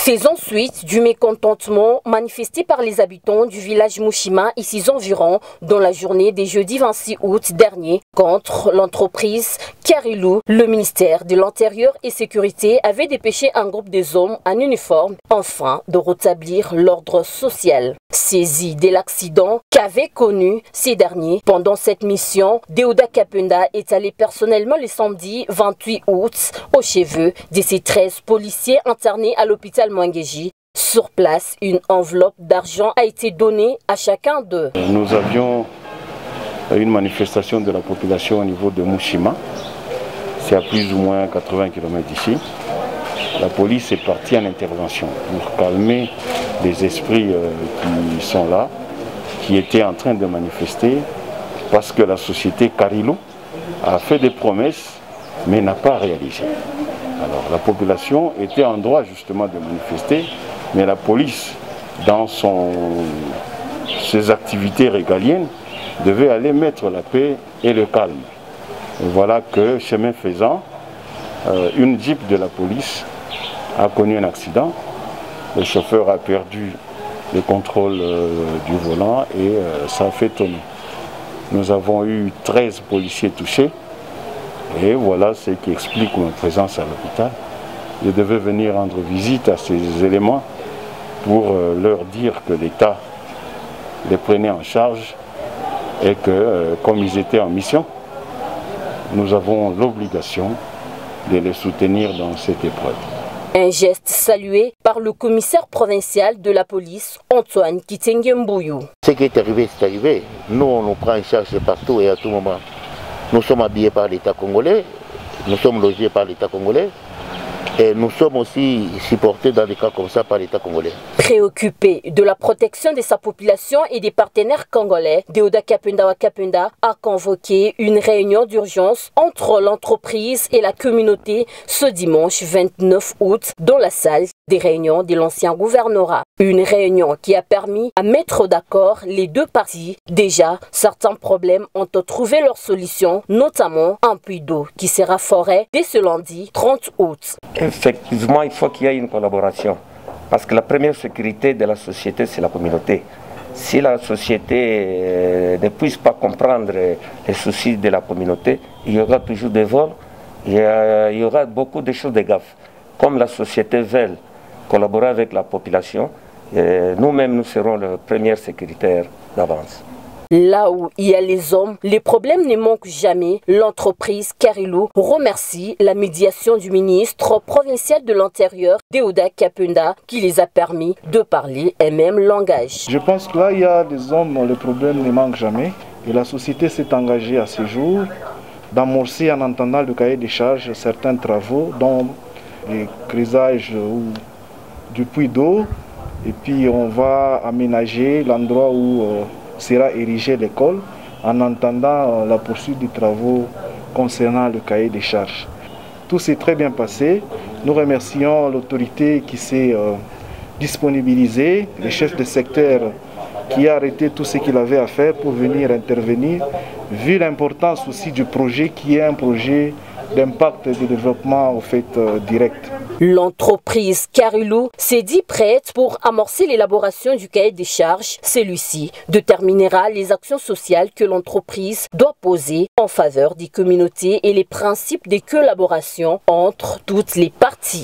Faisant suite du mécontentement manifesté par les habitants du village Mushima et ses environs dans la journée des jeudi 26 août dernier contre l'entreprise Karilou, le ministère de l'Intérieur et Sécurité avait dépêché un groupe des hommes en uniforme afin de rétablir l'ordre social. Saisi de l'accident qu'avaient connu ces derniers pendant cette mission, Deoda Kapenda est allé personnellement le samedi 28 août au chevet de ces 13 policiers internés à l'hôpital Mwangeji. Sur place, une enveloppe d'argent a été donnée à chacun d'eux. Nous avions une manifestation de la population au niveau de Mushima. C'est à plus ou moins 80 km d'ici. La police est partie en intervention pour calmer les esprits qui sont là, qui étaient en train de manifester, parce que la société Karilou a fait des promesses, mais n'a pas réalisé. Alors la population était en droit justement de manifester, mais la police, dans ses activités régaliennes, devait aller mettre la paix et le calme. Et voilà que, chemin faisant, une jeep de la police a connu un accident. Le chauffeur a perdu le contrôle du volant et ça a fait tonner. Nous avons eu 13 policiers touchés et voilà ce qui explique ma présence à l'hôpital. Je devais venir rendre visite à ces éléments pour leur dire que l'État les prenait en charge et que, comme ils étaient en mission, nous avons l'obligation de les soutenir dans cette épreuve. Un geste salué par le commissaire provincial de la police, Antoine Kitenge-Mbouyou. Ce qui est arrivé, c'est arrivé. Nous, on nous prend en charge partout et à tout moment. Nous sommes habillés par l'État congolais, nous sommes logés par l'État congolais et nous sommes aussi supportés dans des cas comme ça par l'État congolais. Préoccupé de la protection de sa population et des partenaires congolais, Deoda Kapenda a convoqué une réunion d'urgence entre l'entreprise et la communauté ce dimanche 29 août dans la salle des réunions de l'ancien gouvernorat. Une réunion qui a permis à mettre d'accord les deux parties. Déjà, certains problèmes ont trouvé leur solution, notamment un puits d'eau qui sera foré dès ce lundi 30 août. Effectivement, il faut qu'il y ait une collaboration. Parce que la première sécurité de la société, c'est la communauté. Si la société ne puisse pas comprendre les soucis de la communauté, il y aura toujours des vols, il y aura beaucoup de choses de gaffe. Comme la société veut collaborer avec la population, nous-mêmes, nous serons le premier sécuritaire d'avance. Là où il y a les hommes, les problèmes ne manquent jamais. L'entreprise Karilou remercie la médiation du ministre provincial de l'Intérieur, Deoda Kapenda, qui les a permis de parler un même langage. Je pense que là, il y a des hommes, le problème ne manque jamais. Et la société s'est engagée à ce jour d'amorcer en entendant le cahier des charges certains travaux, dont le creusage du puits d'eau. Et puis on va aménager l'endroit où sera érigée l'école en attendant la poursuite des travaux concernant le cahier des charges. Tout s'est très bien passé. Nous remercions l'autorité qui s'est disponibilisée, le chef de secteur qui a arrêté tout ce qu'il avait à faire pour venir intervenir, vu l'importance aussi du projet qui est un projet d'impact et de développement au fait direct. L'entreprise Karilou s'est dit prête pour amorcer l'élaboration du cahier des charges. Celui-ci déterminera les actions sociales que l'entreprise doit poser en faveur des communautés et les principes de collaboration entre toutes les parties.